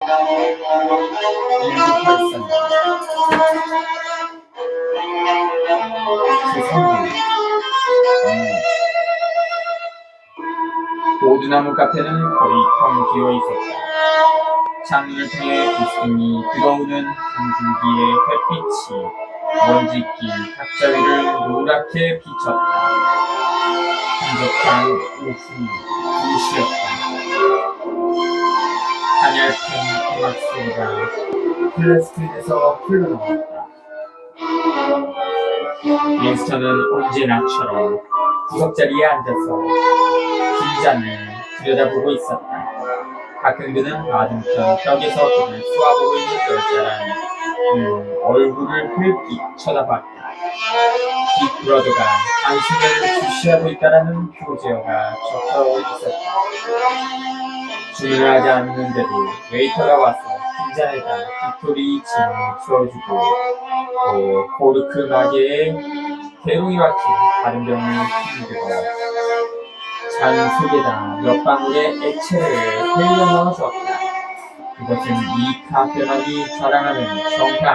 1983년 제3부 오두나무 카페는 거의 텅 비어 있었다. 창문을 통해 비스듬히 들어오는 한 줄기의 햇빛이 먼지 낀 탁자 위를 노랗게 비쳤다. 한적한 오후 2시였다. 가냘픈 음악 소리가 플랫스크린에서 흘러나왔다. 윈스턴은 언제나처럼 구석자리에 앉아서 빈잔을 들여다보고 있었다. 가끔 그는 맞은편 벽에서 그를 쏘아보고 있는 여자란 얼굴을 흘낏 쳐다봤다. 빅브러더가 당신을 주시하고 있다라는 표제어가 적혀 있었다. 주문을 하지 않는데도 웨이터가 와서 빈잔에다 빅토리 진을 주어주고 코르크 마개에 대롱이 박힌 다른 병을 힘들어 잔 속에다 몇 방울의 액체를 흘려 넣어주었다. 그것은 이 카페만이 자랑하는 정감,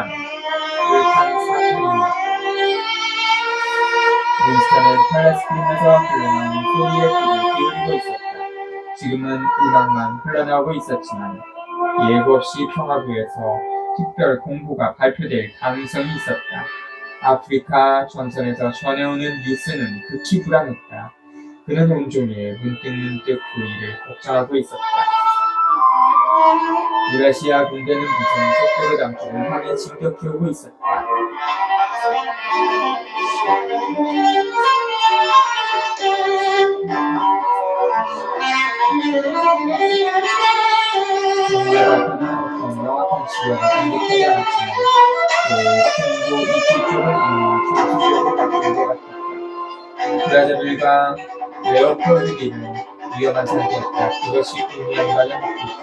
옳은 사탕입니다. 윈스턴은 플랫스크린에서 흘러나오는 소리에 귀를 기울이고 있었다. 지금은 음악만 흘러나오고 있었지만 예고 없이 평화부에서 특별 공보가 발표될 가능성이 있었다. 아프리카 전선에서 전해오는 뉴스는 극히 불안했다. 그는 온종일 문득문득 그 일을 걱정하고 있었다. 유라시아 군대는 무슨 속도로 남쪽을 향해 진격해오고 있었다. 정말 같은 명확한 지역을 공격하지 않았지만 콩고 이쪽 쪽은 이미 중추지역을 바꾸는 것 같았다. 브라자빌과 레오폴드기는 위험한 상태였다. 그것이 국내연관은 깊이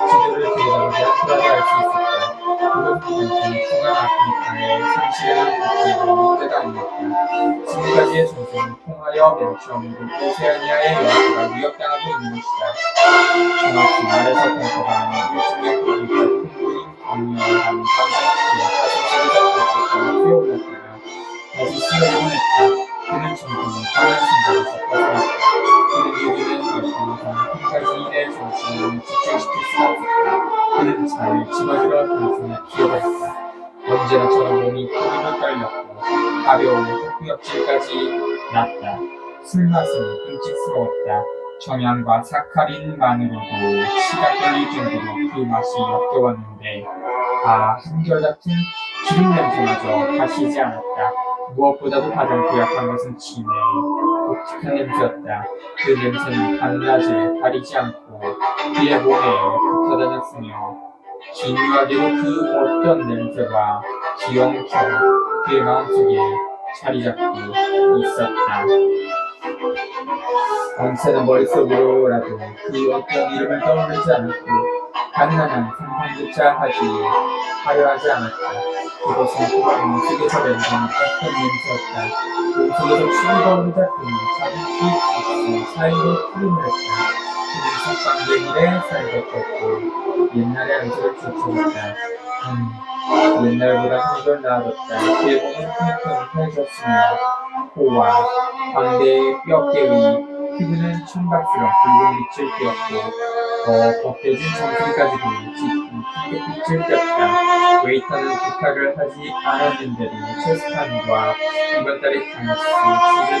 지도를 들여다보자 불안해할 수 있었다. 그것은 단순히 중앙아프리카의 상실한 국제의 문제가 아니었다. 지금까지의 전쟁은 통하여 맨 처음으로 오세아니아의 영토가 위협당하고 있는 것이다. 정확히 말해서 공포가 일종의 콩고인 강렬한 감정의 가슴속에서 펼쳤다가 뛰어올랐다가 다시 쓰여보곤 했다. 그는 전쟁의 강한 생각에서 벗어났다. 그는 요즘은 역사상 한 가지 일에 정신을 집중시킬 수가 없었다. 그는 잘 집어들어 단숨에 기어갔다. 언제나처럼 몸이 부르르 떨렸고 가벼운 헛구역질까지 났다. 술맛은 끔찍스러웠다. 정향과 사카린만으로도 치가 떨릴 정도로 그 맛이 역겨웠는데 한결같은 기름 냄새마저 가시지 않았다. 무엇보다도 가장 고약한 것은 진해 독특한 냄새였다. 그 냄새는 밤낮을 가리지 않고 그의 몸에 붙어다녔으며 기묘하게도 그 어떤 냄새가 기영켜 그의 마음속에 자리잡고 있었다. 언제나 머릿속으로라도 그 어떤 이름을 떠오르지 않았고 가능한 한 상상조차 하려 하지 않았다. 그것은 몸속에서 내는 어떤 냄새였다. 몸속에서 추위가 오르자 그는 자기 입 사이로 풀림을 했다. 그는 석방된 일에 살겠고 옛날의 안색을 쫓아갔다. 옛날보다 한결 나아졌다. 그의 몸은 팽팽해졌으며 코와 광대의 뼈깨의 피부는 청박스런 붉은 빛을 띄었고 벗겨진 정수리까지도 짙은 핑크빛을 띄었다. 웨이터는 부탁을 하지 않았는데도 체스판과 이번 달에 집을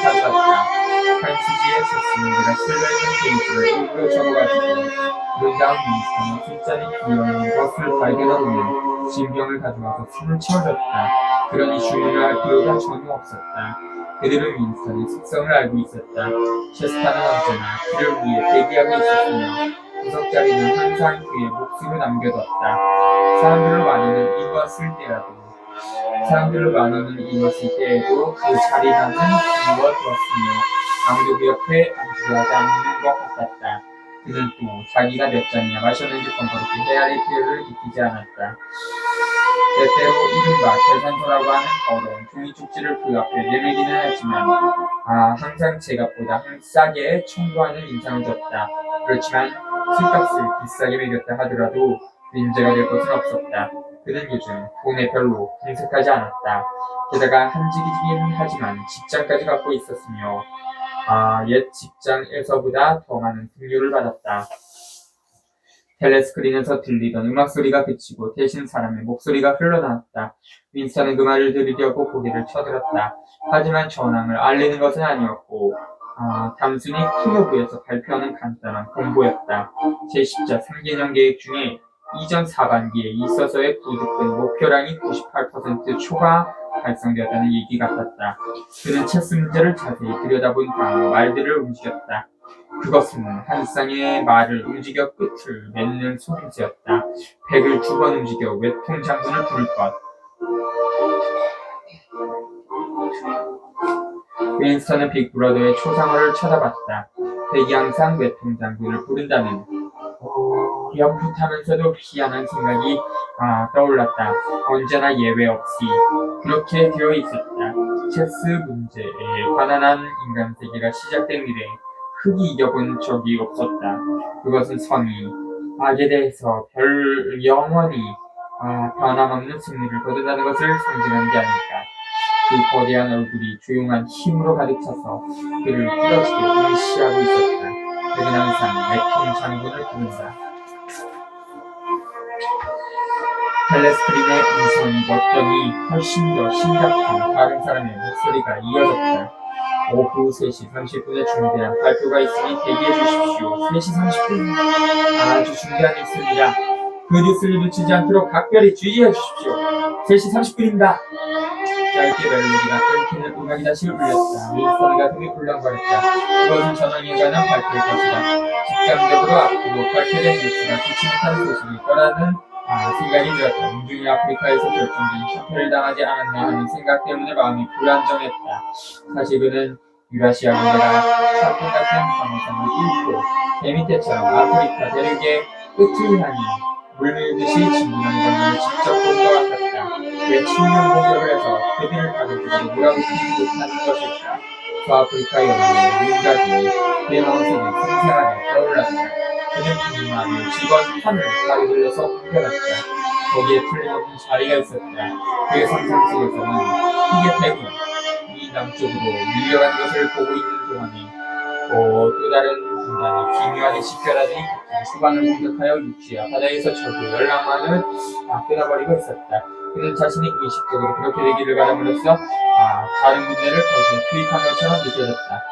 가져왔다. 한시지의 체스문제가 실려있는 페이지를 일부러 적어가지고 그런 다음 윈스턴은 술잔이 비어있는 것을 발견한 후에 진병을 가져와서 숨을 채워줬다. 그러니 주문을 할 필요가 전혀 없었다. 그들은 윈스턴의 속성을 알고 있었다. 체스판은 언제나 그를 위해 대기하고 있었으며 구석자리는 항상 그의 몫으로 남겨뒀다. 사람들로 나누는 인원일 때에도 그 자리만은 비워두었으며 아무도 그 옆에 앉으려 하지 않는 것 같았다. 그는 또 자기가 몇 잔이나 마셨는지 번거롭게 헤아릴 필요를 느끼지 않았다. 때때로 이른바 계산서라고 하는 더러운 종이 쪽지를 그 앞에 내밀기는 하지만 항상 제값보다 싸게 청구하는 인상을 줬다. 그렇지만 술값을 비싸게 매겼다 하더라도 문제가 될 것은 없었다. 그는 요즘 돈에 별로 궁색하지 않았다. 게다가 한직이긴 하지만 직장까지 갖고 있었으며 옛 직장에서보다 더 많은 등료를 받았다. 텔레스크린에서 들리던 음악소리가 그치고 대신 사람의 목소리가 흘러나왔다. 윈스턴은 그 말을 들으려고 고개를 쳐들었다. 하지만 전황을 알리는 것은 아니었고 단순히 클로브에서 발표하는 간단한 공보였다. 제10자 3개년 계획 중에 이전 4반기에 있어서의 부득은 목표량이 98% 초과 달성되었다는 얘기 같았다. 그는 체스 문제를 자세히 들여다본 다음 말들을 움직였다. 그것은 한 쌍의 말을 움직여 끝을 맺는 소리였다. 백을 2번 움직여 외통 장군을 부를 것. 윈스턴은 빅브러더의 초상화를 쳐다봤다. 백이 항상 외통 장군을 부른다는 어렴풋하면서도 희한한 생각이 떠올랐다. 언제나 예외 없이 그렇게 되어 있었다. 체스 문제에 관한 인간 세계가 시작된 이래 흙이 이겨본 적이 없었다. 그것은 선이 악에 대해서 영원히 변함없는 승리를 거둔다는 것을 상징하는 게 아닐까. 그 거대한 얼굴이 조용한 힘으로 가득 차서 그를 뚫어지게 응시하고 있었다. 그는 항상 외통 장군을 부른다. 텔레스크린의 음성이 멎더니 훨씬 더 심각한 다른 사람의 목소리가 이어졌다. 오후 3시 30분에 중대한 발표가 있으니 대기해 주십시오. 3시 30분. 아주 중대한 뉴스입니다. 그 뉴스를 놓치지 않도록 각별히 주의해 주십시오. 3시 30분입니다. 짧게 멜로디가 끊기는 음악이 다시 울렸다. 윈스턴 가슴이 울렁거렸다. 그것은 전황에 관한 발표일 것이다. 직감적으로 앞으로 발표된 뉴스가 좋지 못한 소식일 거라는 생각이 들었다. 민중이 아프리카에서 결정된 샤프를 당하지 않았나 하는 생각 때문에 마음이 불안정했다. 사실 그는 유라시아 문제가 샤프 같은 방어선을 뚫고 개미떼처럼 아프리카 대륙의 끝을 향해 물밀듯이 진군하는 것을 직접 본 것 같았다. 왜 측면 공격을 해서 그들을 가격적으로 몰아붙이지 못하는 것일까? 서아프리카 연합의 윤곽이 그의 마음속에 생생하게 떠올랐다. 그는 이 마음을 직원 판을 가로질러서 옮겨놨다. 거기에 틀림없는 자리가 있었다. 그의 상상 속에서는 이게 대군, 이 남쪽으로 밀려가는 것을 보고 있는 동안에 또 다른 군단이 기묘하게 집결하더니 수반을 공격하여 육지와 바다에서 적의 연락만을 끊어버리고 있었다. 그는 자신이 의식적으로 그렇게 되기를 바람으로써 다른 군대를 거기에 투입한 것처럼 느껴졌다.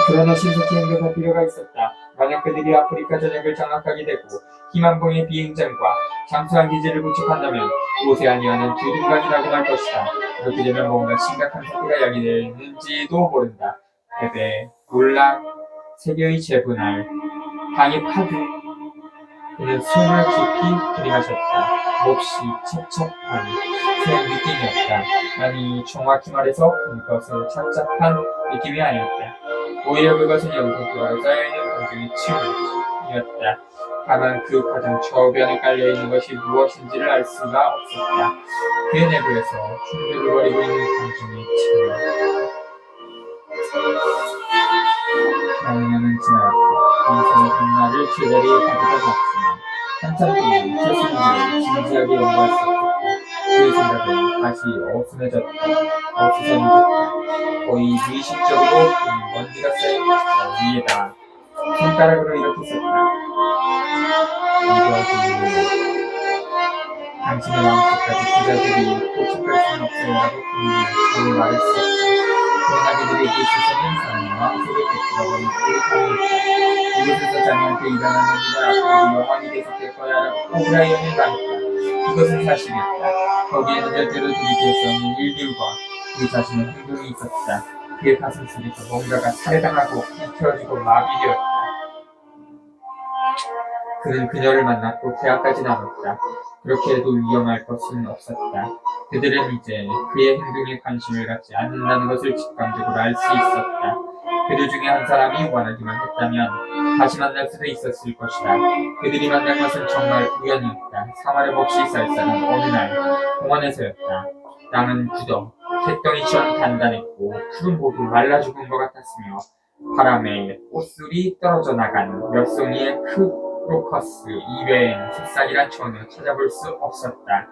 그러나 신속히 행동할 필요가 있었다. 만약 그들이 아프리카 전역을 장악하게 되고 희망봉의 비행장과 잠수함 기지를 구축한다면 오세아니아는 두둔간이 나고 말 것이다. 그렇게 되면 뭔가 심각한 사태가 야기되는지도 모른다. 패배, 몰락, 세계의 재분할, 당의 파도. 그는 숨을 깊이 들이마셨다. 몹시 첩첩한 그런 느낌이었다. 아니 정확히 말해서 그것은 착잡한 느낌이 아니었다. 오히려 그것은 연속적으로 쌓여있는 감정의 층이었다. 다만 그 가장 저변에 깔려있는 것이 무엇인지를 알 수가 없었다. 그의 내부에서 충돌을 벌이고 있는 감정의 층. 나는 지나갔고 윈스턴은 금날을 제자리에 가져다 놨지만 한참 동안 체스 문제를 진지하게 연구했었다. 그의 생각은 다시 어수선해졌다. 거의 무의식적으로 그는 먼지가 쌓인 위에다 손가락으로 이렇게 썼다. 당신의 마음속까지 부자들이 도착할 수는 없어요라고 그는 말했었다. 그러나 그들에게 있어서는 사람의 마음속에 깃들어버린 우리 이곳에서 자네한테 일어나는 일은 앞으로 영원히 계속될 거야라고 오브라이언이 말했다. 이것은 사실이었다. 거기에는 절대로 돌이킬 수 없는 일들과 그 자신의 행동이 있었다. 그의 가슴 속에서 뭔가가 살해당하고 비틀어지고 마비되었다. 그는 그녀를 만났고 대학까지 나눴다. 그렇게 해도 위험할 것은 없었다. 그들은 이제 그의 행동에 관심을 갖지 않는다는 것을 직감적으로 알 수 있었다. 그들 중에 한 사람이 원하기만 했다면 다시 만날 수도 있었을 것이다. 그들이 만난 것은 정말 우연이었다. 사마름 없이 쌀쌀한 어느 날 공원에서였다. 땅은 굳어 갯덩이처럼 단단했고 푸른 모두 말라 죽은 것 같았으며 바람에 꽃술이 떨어져 나간 몇 송이의 크로커스 이외에는 새싹이란 전혀 찾아볼 수 없었다.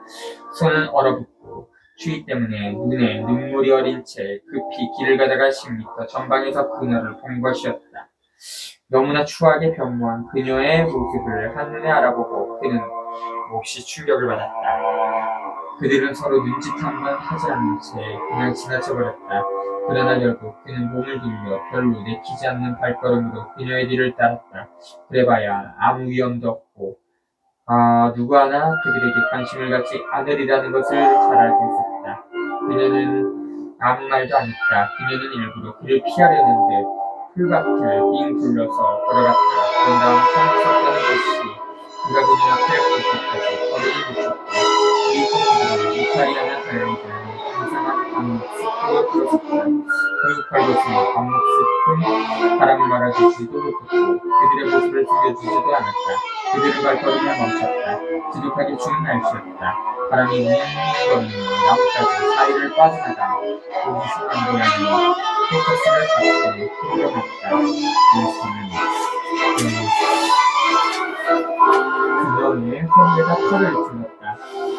손은 얼어붙고 추위 때문에 눈에 눈물이 어린 채 급히 길을 가다가 10m 전방에서 그녀를 본 것이었다. 너무나 추하게 변모한 그녀의 모습을 한눈에 알아보고 그는 몹시 충격을 받았다. 그들은 서로 눈짓 한 번 하지 않은 채 그냥 지나쳐버렸다. 그러나 결국 그는 몸을 돌려 별로 내키지 않는 발걸음으로 그녀의 뒤를 따랐다. 그래봐야 아무 위험도 없고 누구 하나 그들에게 관심을 갖지 않으리라는 것을 잘 알고 있었다. 그녀는 아무 말도 안 했다. 그녀는 일부러 그를 피하려는데 풀밭을 빙 둘러서 걸어갔다. 그런 다음 손을 썼다는 것이 그가 그녀 앞에 올 때까지 걸음이 묻혔고 그리고 이탈리아나 달리기는 이상한 밤목습으로 들어섰다. 그 발버둥에 밤목습은 바람을 막아주지도 못했고 그들의 모습을 숨겨주지도 않았다. 그들은 발걸음을 멈췄다. 지독하게 추운 날씨였다. 바람이 웅웅거리는 나뭇가지 사이를 빠져나가 고기승한 모양의 포커스를 갖고 흘러갔다. 그녀의 홈에다 털을 둘렀다.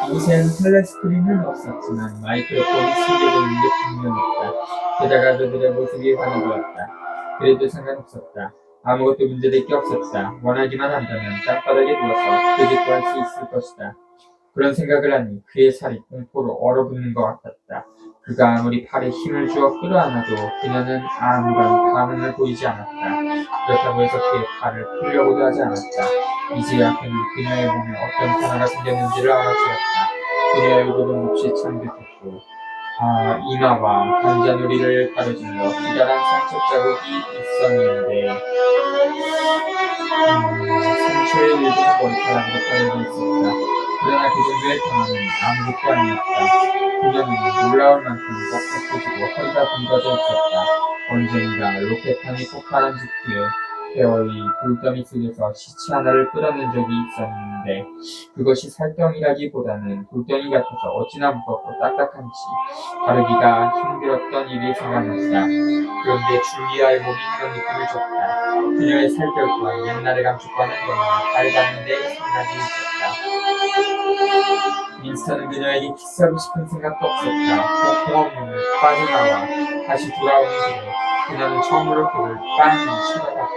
이곳엔 텔레스크린은 없었지만 마이크로폰이 숨겨져 있는 게 분명했다. 게다가 그들의 모습이 환해보였다. 그래도 상관없었다. 아무것도 문제될 게 없었다. 원하기만 한다면 땅바닥에 누워서 그짓도 할 수 있을 것이다. 그런 생각을 하니 그의 살이 공포로 얼어붙는 것 같았다. 그가 아무리 팔에 힘을 주어 끌어안아도 그녀는 아무런 반응을 보이지 않았다. 그렇다고 해서 그의 팔을 풀려고도 하지 않았다. 이제야 그는 그녀의 몸에 어떤 변화가 생겼는지를 알아채었다. 그녀의 얼굴은 몹시 창백했고 이마와 관자놀이를 가려질러 기다란 상처 자국이 있었는데 상처의 일부는 머리카락으로 떨어져 있었다. 그러나 그 정도의 변화는 아무것도 아니었다. 그녀는 놀라울 만큼 뻑뻑해지고 허리가 굵어져 있었다. 언젠가 로켓탄이 폭발한 직후에 폐허의 불더미 속에서 시체 하나를 끌어낸 적이 있었는데 그것이 살덩이라기보다는 불덩이 같아서 어찌나 무겁고 딱딱한지 다루기가 힘들었던 일이 생각났다. 그런데 줄리아의 몸이 그런 느낌을 줬다. 그녀의 살결 또한 옛날에 감축과는 너무나 다르다는 데 생각이 있었다. 윈스턴은 그녀에게 키스하고 싶은 생각도 없었다. 공업문을 빠져나와 다시 돌아오는 길에 그녀는 처음으로 그를 빤히 쳐다봤다.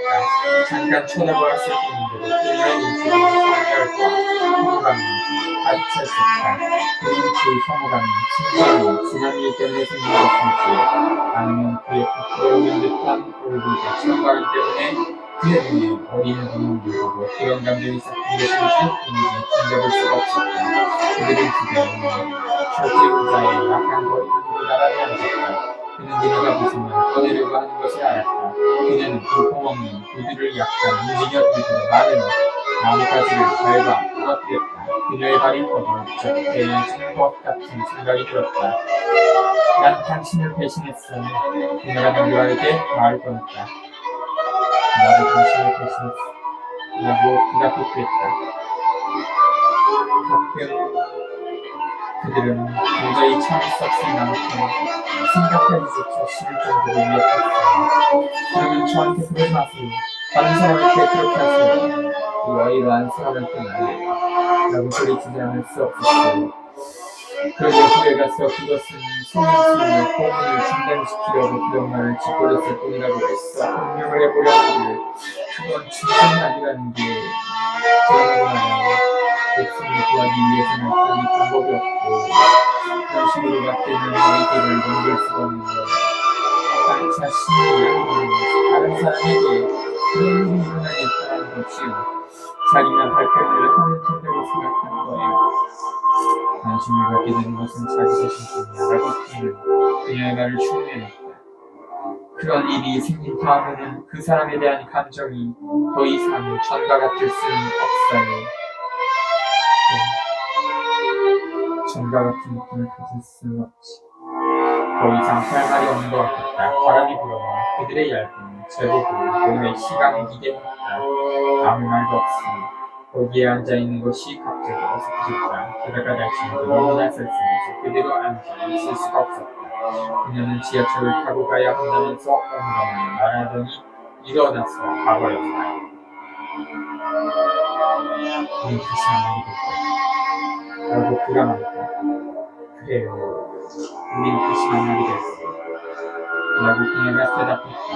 잠깐 쳐다보았을 뿐인데도 그녀의 눈빛은 성열과 혐오감이 가득 차 있었다. 그는 그 혐오감이 진정한 쓰나미 때문에 생긴 것인지 아니면 그의 부끄러운 듯한 얼굴과 천박함 때문에 그의 눈에 어린 눈물을 보고 그런 감정이 섞인 것인지 짐작할 수가 없었다. 그들은 지금 철제 의자에 약간 거리를 두고 나란히 앉았다. 그는 그녀가 벗으면 꺼내려고 하는 것을 알았다. 그녀는 볼품없는 구두를 약간 움직여 들고 마른 나뭇가지를 밟아 부러뜨렸다. 그녀의 발이 더덕적해진 것 같은 생각이 들었다. 난 당신을 배신했어. 그녀가 남들에게 말을 꺼냈다. 나도 당신을 배신했어. 라고 그가 복구했다. 가끔 그들은 도저히 참을 수 없을 만큼 생각하기조차 싫을 정도로 위협했어요. 그러면 저한테 그러지 마세요. 다른 사람한테 그렇게 하세요. 이러이러한 사람한테 말이에요. 라고 소리치지 않을 수 없었어요. 그런데 후에 가서 그것은 소민수의 고문을 중단시키려고 그런 말을 짓거렸을 뿐이라고 애써 변명을 해보려는데 그건 진정이 아니라는 게 드러나고 나면 목숨을 구하기 위해서는 이 방법이 없고 그런 식으로 막대는 너희들을 넘길 수가 없는 거야. 나 자신이 아니면 다른 사람에게 그런 일이 일어나겠다는 것이요. 자기가 발표를 하는 텐데로 생각하는 거예요. 관심을 갖게 되는 것은 자기 자신뿐이야 라고 그는 그녀의 말을 흉내냈다. 그런 일이 생긴 다음에는 그 사람에 대한 감정이 더 이상 전과 같을 수는 없어요. 전과 같은 느낌을 가질 수는 없지. 더 이상 할 말이 없는 것 같았다. 바람이 불어와 그들의 얇은 제복을 몸에 시감기게 했다. 아무 말도 없이 거기에 앉아있는 것이 갑자기 어색해졌다. 게다가 날씨도 너무나 쌀쌀해서 그대로 앉아 있을 수가 없었다. 그녀는 지하철을 타고 가야 한다면서 엉덩이 말하더니 일어나서 가버렸다. 우린 다시 만나게 됐다. 라고 그가 말했다. 그래요. 우린 다시 만나게 됐어. 라고 그녀가 대답했다.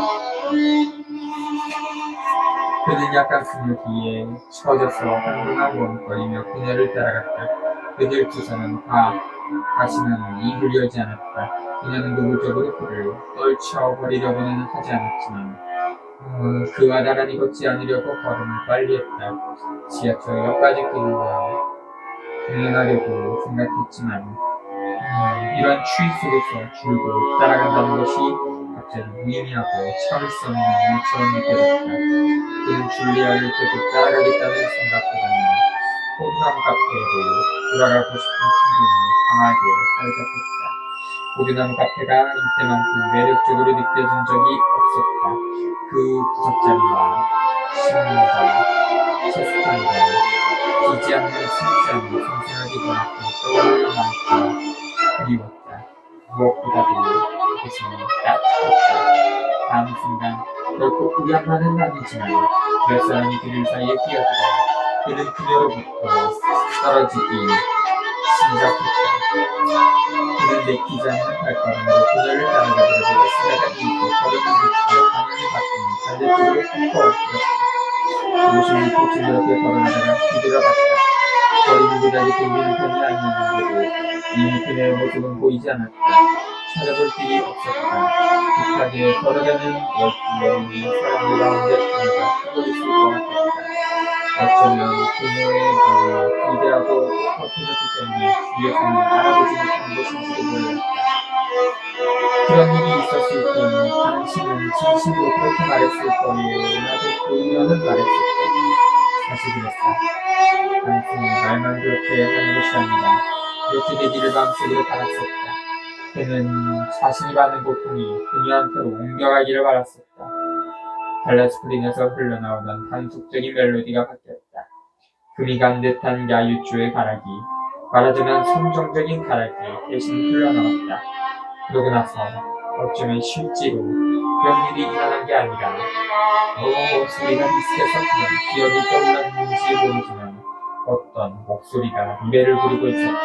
그는 약간 그녀 뒤에 처져서 한동안 머뭇거리며 그녀를 따라갔다. 그들 두 사람은 다시는 입을 열지 않았다. 그녀는 노골적으로 그를 떨쳐버리려고는 하지 않았지만 그와 나란히 걷지 않으려고 걸음을 빨리 했다. 지하철역까지 그들과 동행하려고 생각했지만 이런 추위 속에서 줄곧 따라간다는 것이 갑자기 무의미하고 참을 수 없는 일처럼 느껴졌다. 그는 줄리아를 계속 따라가겠다는 생각보다는 포도나무 카페로 돌아가고 싶은 충동이 강하게 사로잡혔다. 포도나무 카페가 이때만큼 매력적으로 느껴진 적이 없었다. 그 구석자리와 식물과 채소판과 비지 않는 술잔이 생생하게 보였고 떠오를 만큼 그리웠다. 무엇보다도 그것은 따뜻했다. 다음 순간 결코 우연만은 아니지만 몇 사람이 그들 사이에 끼어들어 그는 그녀로부터 떨어지기 시작했다. 그는 내키지 않는 발걸음으로 그녀를 따라가더라도 에스라가 입고 걸음을 늦추어 방향을 바꾸니 반대쪽으로 훅 걸었다. 무심히 꽃을 이렇게 걸어가다가 뒤돌아봤다. 거리는 그다지 붐비는 편이 아니었는데도 이미 그녀의 모습은 보이지 않았다. 찾아볼 길이 없었다. 급하게 걸어가는 열풍이 사람들 가운데 그녀가 흩어져 있을 것 같았다. 어쩌면 그녀의 눈이 기대하고 흩어졌기 때문에 뒤에서는 알아보지 못한 것인지도 몰랐다. 그런 일이 있었을 때는 당신은 진심으로 그렇게 말했을 거예요. 나도 그녀는 말했었다. 사실 그랬다. 단순히 말만 그렇게 하는 것이 아니라 그렇게 되기를 마음속으로 바랐었다. 그는 자신이 받는 고통이 그녀한테로 옮겨가기를 바랐었다. 달라스프링에서 흘러나오던 단속적인 멜로디가 바뀌었다. 금이 간 듯한 야유조의 가락이 말하자면 선정적인 가락이 대신 흘러나왔다. 그러고 나서 어쩌면 실제로 그런 일이 일어난 게 아니라 소리가 비슷해서 그냥 기억이 떠올랐는지 모르지만 어떤 목소리가 노래를 부르고 있었다.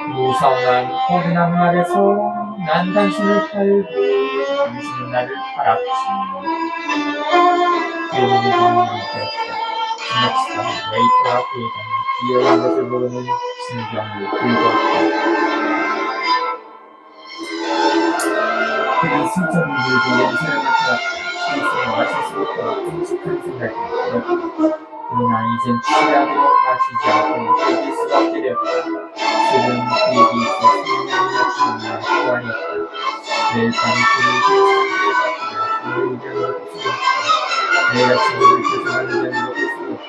무성한 포도나무 아래서 난 당신을 팔고 당신은 나를 팔았지. 기억이 부르는 되었다. 지나치다 웨이터와 그 여자는 기억한 것을 모르는 진경을 긁었다. 그는 슬쩍 눈을 보고 연세를 맡아왔다. 스스로 마실 수부터 끔찍한 생각이 들었다. 그러나 이젠 취하도 마시지 않고 견딜 수가 없게 되었다. 술은 그에게 있어 생명이나 죽음이나 소환이었다. 매일 밤 그를 상태에 바꾸며 술을 이겨놓을 수도 없다. 매일 아침 그를 계속하는 데는 없을 수도 없다.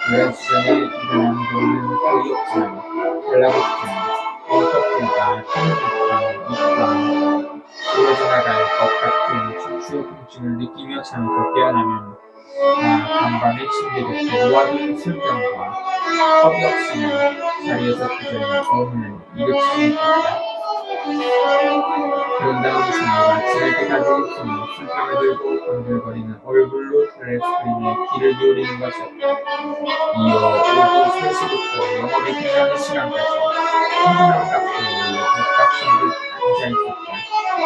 11시 전에 일어나는 경우는 거의 없지만 달라붙은 엉떡들과 타는 듯한 입과 떨어져 나갈 것 같은 척추 통증을 느끼며 잠에서 깨어나면 간밤에 침대 곁에 놓아둔 술병과 컵 역시는 자리에서 부정히 오문을 일으키지 못했다. 그런 다음 그녀가 지날 때까지 손으로 술병을 들고 건들거리는 얼굴로 텔레스크린에 귀를 기울이는 것이었다. 이어 오후 3시부터 영업이 끝나는 시간까지 흥분한 카페에 똑같은 듯 앉아있었다.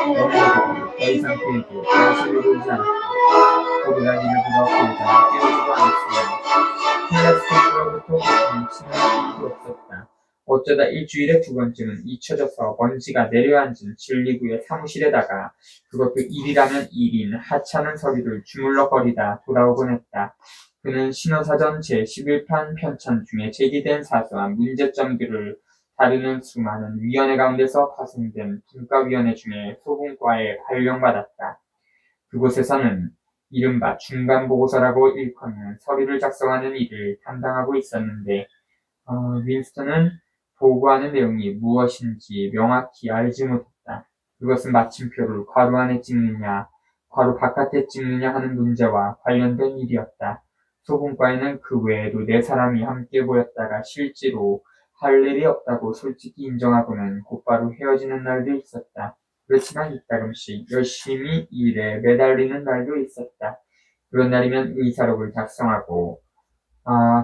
너무나도 더 이상 그에게 관심을 보이지 않았다. 고르다기를 불어 그 여자는 깨우지도 않았으며 텔레스크린으로부터 신호는 일도 없었다. 어쩌다 일주일에 2번쯤은 잊혀져서 먼지가 내려앉은 진리구의 사무실에다가 그것도 일이라면 일인 하찮은 서류를 주물럭거리다 돌아오곤 했다. 그는 신호사전 제11판 편찬 중에 제기된 사소한 문제점들을 다루는 수많은 위원회 가운데서 파송된 분과위원회 중에 소분과에 발령받았다. 그곳에서는 이른바 중간보고서라고 일컫는 서류를 작성하는 일을 담당하고 있었는데 윈스턴은 보고하는 내용이 무엇인지 명확히 알지 못했다. 그것은 마침표를 괄호 안에 찍느냐, 괄호 바깥에 찍느냐 하는 문제와 관련된 일이었다. 소분과에는 그 외에도 4사람이 함께 모였다가 실제로 할 일이 없다고 솔직히 인정하고는 곧바로 헤어지는 날도 있었다. 그렇지만 이따금씩 열심히 일에 매달리는 날도 있었다. 그런 날이면 의사록을 작성하고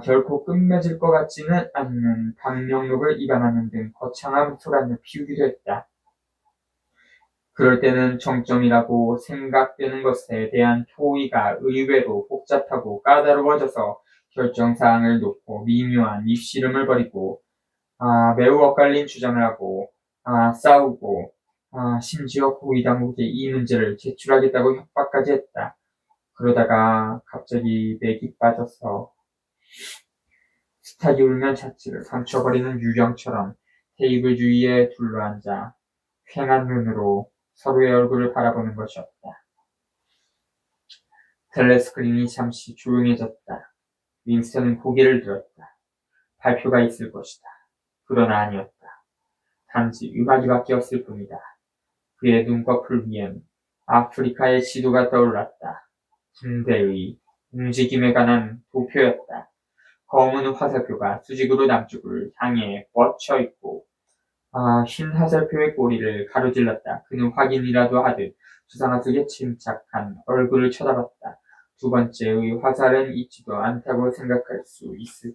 결코 끝맺을 것 같지는 않는 방명록을 입안하는 등 거창한 소란을 피우기도 했다. 그럴 때는 정점이라고 생각되는 것에 대한 토의가 의외로 복잡하고 까다로워져서 결정사항을 놓고 미묘한 입씨름을 벌이고 매우 엇갈린 주장을 하고 싸우고 심지어 고위 당국에 이 문제를 제출하겠다고 협박까지 했다. 그러다가 갑자기 맥이 빠져서 스탁이 울면 자취를 감춰버리는 유령처럼 테이블 주위에 둘러앉아 휑한 눈으로 서로의 얼굴을 바라보는 것이었다. 텔레스크린이 잠시 조용해졌다. 윈스턴은 고개를 들었다. 발표가 있을 것이다. 그러나 아니었다. 단지 음악이 바뀌었을 뿐이다. 그의 눈꺼풀 위엔 아프리카의 지도가 떠올랐다. 군대의 움직임에 관한 도표였다. 검은 화살표가 수직으로 남쪽을 향해 뻗쳐 있고 흰 화살표의 꼬리를 가로질렀다. 그는 확인이라도 하듯 수상화 속에 침착한 얼굴을 쳐다봤다. 두 번째의 화살은 있지도 않다고 생각할 수 있을.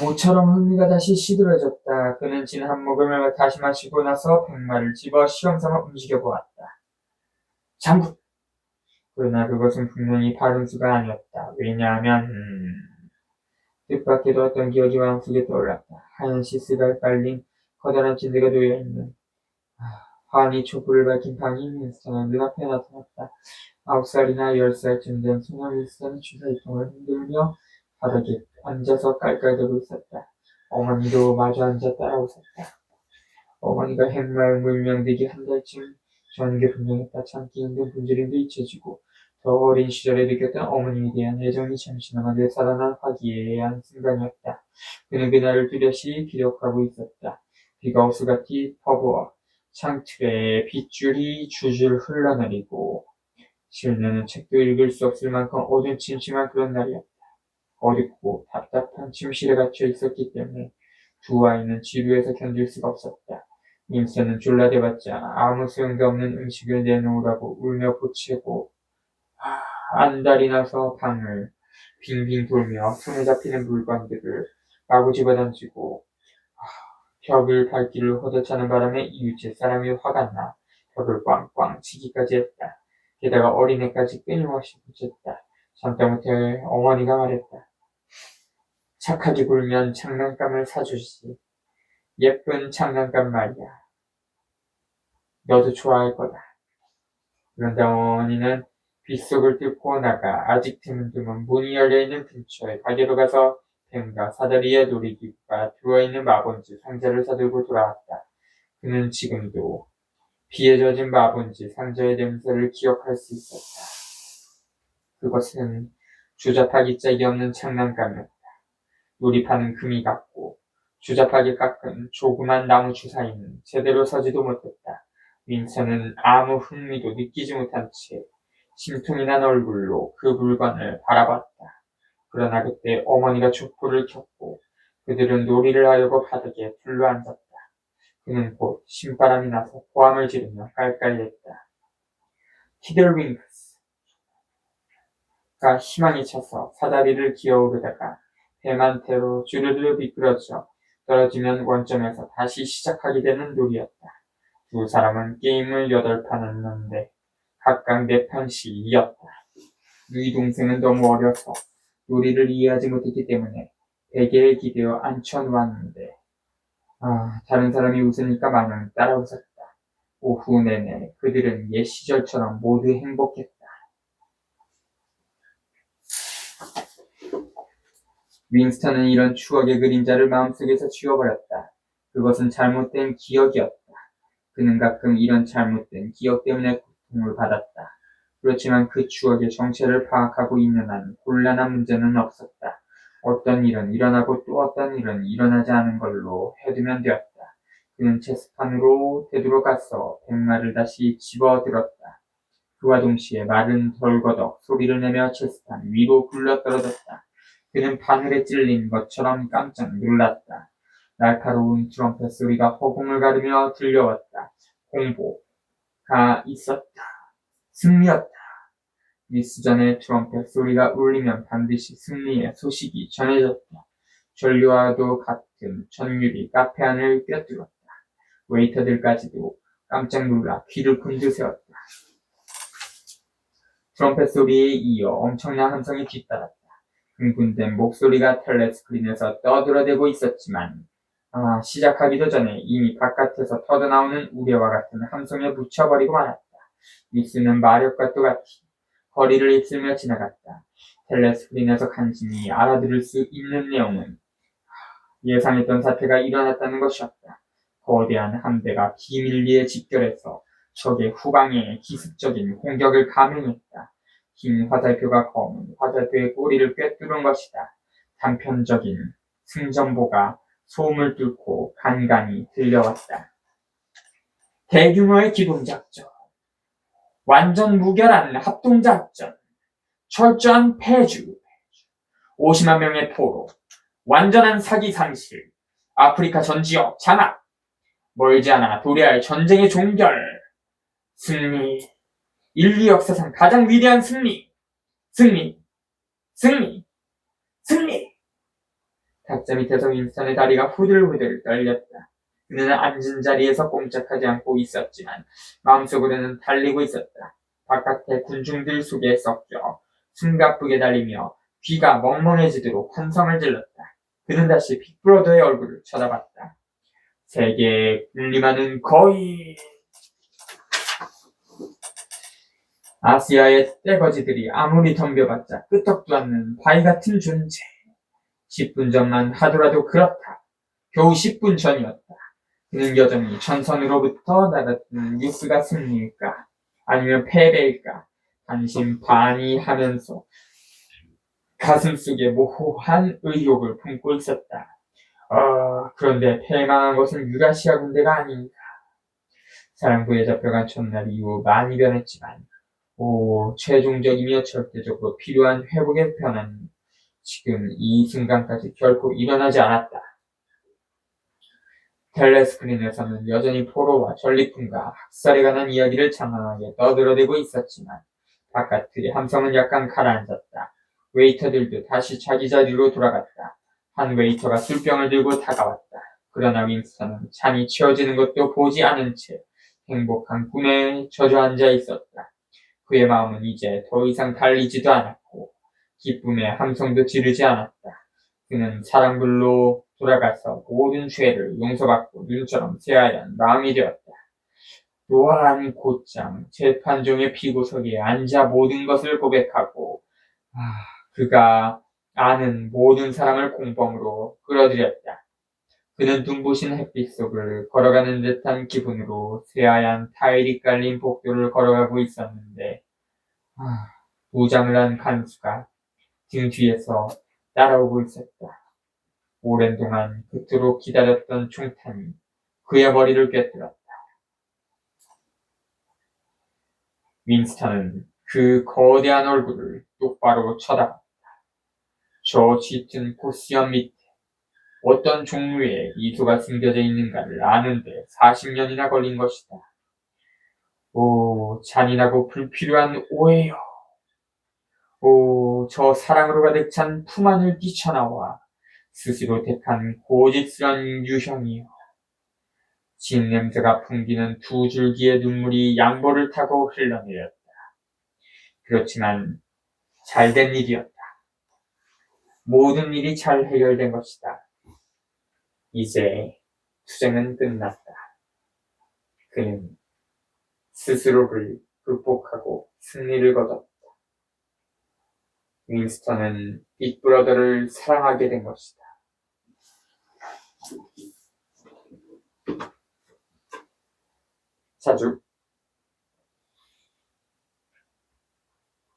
모처럼 흥미가 다시 시들어졌다. 그는 진 한 모금을 다시 마시고 나서 백마를 집어 시험삼아 움직여보았다. 장군! 그러나 그것은 분명히 발음수가 아니었다. 왜냐하면 뜻밖에도 어떤 기억이 마음속에 떠올랐다. 하얀 시스가 깔린 커다란 침대가 놓여있는 환히 촛불을 밝힌 방이 윈스턴의 눈앞에 나타났다. 9살이나 10살쯤 된 소년 윈스턴이 주사위통을 흔들며 바닥에 앉아서 깔깔대고 있었다. 어머니도 마주 앉아 따라 웃었다. 어머니가 행마을 물명되기 한 달쯤 전게 분명했다. 참기 힘든 분주림도 잊혀지고 더 어린 시절에 느꼈던 어머니에 대한 애정이 잠시나마 되살아난 화기애애한 순간이었다. 그는 그날을 뚜렷이 기억하고 있었다. 비가 호수같이 퍼부어 창틀에 빗줄이 줄줄 흘러내리고 실내는 책도 읽을 수 없을 만큼 어두침침한 그런 날이었다. 어둡고 답답한 침실에 갇혀 있었기 때문에 두 아이는 지루해서 견딜 수가 없었다. 윈스턴은 졸라대봤자 아무 소용도 없는 음식을 내놓으라고 울며 보채고 안달이 나서 방을 빙빙 돌며 손에 잡히는 물건들을 마구 집어던지고 벽을 밟기를 허덕차는 바람에 이웃집 사람이 화가 나 벽을 꽝꽝 치기까지 했다. 게다가 어린애까지 끊임없이 붙였다. 참다 못해 어머니가 말했다. 착하게 굴면 장난감을 사주지. 예쁜 장난감 말이야. 너도 좋아할 거다. 그런데 어머니는 빗속을 뚫고 나가 아직 드문드문 문이 열려있는 근처에 가게로 가서 뱀과 사다리의 놀이기구가 들어있는 마본지 상자를 사들고 돌아왔다. 그는 지금도 비에 젖은 마본지 상자의 냄새를 기억할 수 있었다. 그것은 주잡하기 짝이 없는 장난감이었다. 놀이판은 금이 같고 주잡하게 깎은 조그만 나무 주사위는 제대로 서지도 못했다. 윈스턴은 아무 흥미도 느끼지 못한 채 심통이 난 얼굴로 그 물건을 바라봤다. 그러나 그때 어머니가 촛불을 켰고 그들은 놀이를 하려고 바닥에 둘러앉았다. 그는 곧 신바람이 나서 고함을 지르며 깔깔댔다. 티들윙크스가 희망이 차서 사다리를 기어오르다가 배만태로 주르르 미끄러져 떨어지면 원점에서 다시 시작하게 되는 놀이였다. 두 사람은 게임을 8판 했는데 각각 4판씩 이겼다. 누이 동생은 너무 어려서 놀이를 이해하지 못했기 때문에 베개에 기대어 앉혀놓았는데 다른 사람이 웃으니까 마냥 따라 웃었다. 오후 내내 그들은 옛 시절처럼 모두 행복했다. 윈스턴은 이런 추억의 그림자를 마음속에서 지워버렸다. 그것은 잘못된 기억이었다. 그는 가끔 이런 잘못된 기억 때문에 고통을 받았다. 그렇지만 그 추억의 정체를 파악하고 있는 한 곤란한 문제는 없었다. 어떤 일은 일어나고 또 어떤 일은 일어나지 않은 걸로 해두면 되었다. 그는 체스판으로 되돌아가서 백마를 다시 집어들었다. 그와 동시에 말은 덜거덕 소리를 내며 체스판 위로 굴러떨어졌다. 그는 바늘에 찔린 것처럼 깜짝 놀랐다. 날카로운 트럼펫 소리가 허공을 가르며 들려왔다. 공보, 있었다. 승리였다. 미수전의 트럼펫 소리가 울리면 반드시 승리의 소식이 전해졌다. 전류와도 같은 전율이 카페 안을 꿰뚫었다. 웨이터들까지도 깜짝 놀라 귀를 곤두세웠다. 트럼펫 소리에 이어 엄청난 함성이 뒤따랐다. 흥분된 목소리가 텔레스크린에서 떠들어대고 있었지만 시작하기도 전에 이미 바깥에서 터져나오는 우레와 같은 함성에 묻혀버리고 말았다. 미스는 마력과 똑같이 거리를 휩쓸며 지나갔다. 텔레스크린에서 간신히 알아들을 수 있는 내용은 예상했던 사태가 일어났다는 것이었다. 거대한 함대가 기밀리에 집결해서 적의 후방에 기습적인 공격을 감행했다. 긴 화살표가 검은 화살표의 꼬리를 꿰뚫은 것이다. 단편적인 승전보가 소음을 뚫고 간간히 들려왔다. 대규모의 기동작전, 완전 무결한 합동작전, 철저한 패주, 50만 명의 포로, 완전한 사기 상실, 아프리카 전 지역 장악, 멀지 않아 도래할 전쟁의 종결, 승리, 인류 역사상 가장 위대한 승리, 승리, 승리, 승리. 탁자 밑에서 윈스턴의 다리가 후들후들 떨렸다. 그는 앉은 자리에서 꼼짝하지 않고 있었지만 마음속으로는 달리고 있었다. 바깥의 군중들 속에 섞여 숨가쁘게 달리며 귀가 멍멍해지도록 환성을 질렀다. 그는 다시 빅브로더의 얼굴을 쳐다봤다. 세계에 군림하는 거인. 아시아의 떼거지들이 아무리 덤벼봤자 끄떡도 않는 바위 같은 존재. 10분 전만 하더라도 그렇다. 겨우 10분 전이었다. 그는 여전히 전선으로부터 나갔던 뉴스가 승리일까 아니면 패배일까 반신반의하면서 가슴속에 모호한 의욕을 품고 있었다. 그런데 패망한 것은 유라시아 군대가 아닌가. 사랑부에 잡혀간 첫날 이후 많이 변했지만 최종적이며 절대적으로 필요한 회복의 변화는 지금 이 순간까지 결코 일어나지 않았다. 텔레스크린에서는 여전히 포로와 전리품과 학살에 관한 이야기를 장황하게 떠들어대고 있었지만 바깥의 함성은 약간 가라앉았다. 웨이터들도 다시 자기 자리로 돌아갔다. 한 웨이터가 술병을 들고 다가왔다. 그러나 윈스턴은 잔이 채워지는 것도 보지 않은 채 행복한 꿈에 젖어앉아 있었다. 그의 마음은 이제 더 이상 달리지도 않았고 기쁨의 함성도 지르지 않았다. 그는 사랑불로 돌아가서 모든 죄를 용서받고 눈처럼 새하얀 마음이 되었다. 또한 곧장 재판정의 피고석에 앉아 모든 것을 고백하고 그가 아는 모든 사람을 공범으로 끌어들였다. 그는 눈부신 햇빛 속을 걸어가는 듯한 기분으로 새하얀 타일이 깔린 복도를 걸어가고 있었는데 부장을 한 간수가 등 뒤에서 따라오고 있었다. 오랜 동안 그토록 기다렸던 총탄이 그의 머리를 꿰뚫었다. 윈스턴은 그 거대한 얼굴을 똑바로 쳐다봤다. 저 짙은 코스염 밑에 어떤 종류의 이수가 숨겨져 있는가를 아는데 40년이나 걸린 것이다. 잔인하고 불필요한 오해요. 저 사랑으로 가득 찬 품 안을 뛰쳐나와 스스로 택한 고집스런 유형이요. 진 냄새가 풍기는 두 줄기의 눈물이 양보를 타고 흘러내렸다. 그렇지만 잘된 일이었다. 모든 일이 잘 해결된 것이다. 이제 투쟁은 끝났다. 그는 스스로를 극복하고 승리를 거뒀다. 윈스턴은 빅브러더를 사랑하게 된 것이다.